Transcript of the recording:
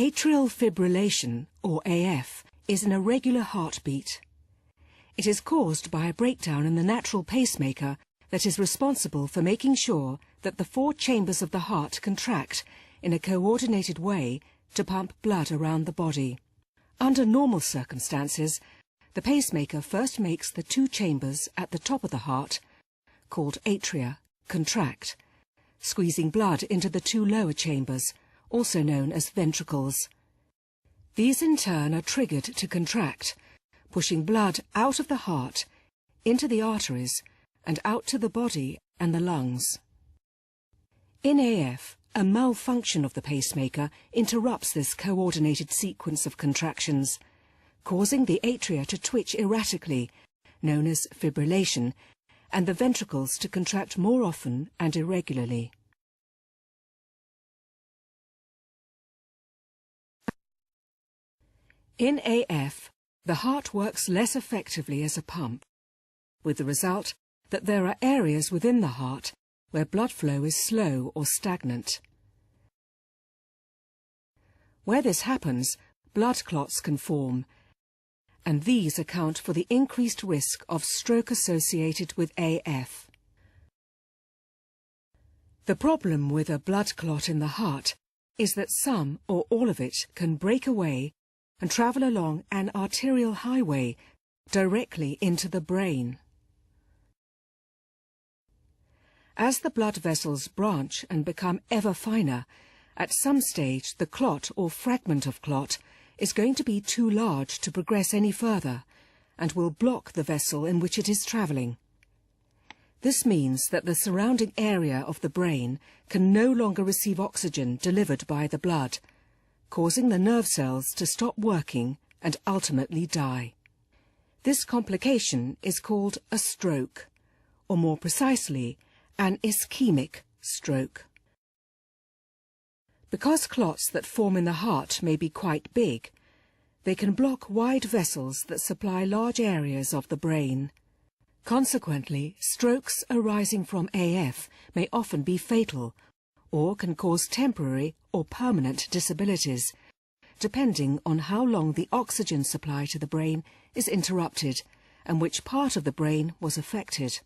Atrial fibrillation, or AF, is an irregular heartbeat. It is caused by a breakdown in the natural pacemaker that is responsible for making sure that the 4 chambers of the heart contract in a coordinated way to pump blood around the body. Under normal circumstances, the pacemaker first makes the 2 chambers at the top of the heart, called atria, contract, squeezing blood into the 2 lower chambers, also known as ventricles. These in turn are triggered to contract, pushing blood out of the heart, into the arteries, and out to the body and the lungs. In AF, a malfunction of the pacemaker interrupts this coordinated sequence of contractions, causing the atria to twitch erratically, known as fibrillation, and the ventricles to contract more often and irregularly. In AF, the heart works less effectively as a pump, with the result that there are areas within the heart where blood flow is slow or stagnant. Where this happens, blood clots can form, and these account for the increased risk of stroke associated with AF. The problem with a blood clot in the heart is that some or all of it can break away and travel along an arterial highway directly into the brain. As the blood vessels branch and become ever finer, at some stage the clot or fragment of clot is going to be too large to progress any further and will block the vessel in which it is travelling. This means that the surrounding area of the brain can no longer receive oxygen delivered by the blood, causing the nerve cells to stop working and ultimately die. This complication is called a stroke, or more precisely, an ischemic stroke. Because clots that form in the heart may be quite big, they can block wide vessels that supply large areas of the brain. Consequently, strokes arising from AF may often be fatal, or can cause temporary or permanent disabilities, depending on how long the oxygen supply to the brain is interrupted and which part of the brain was affected.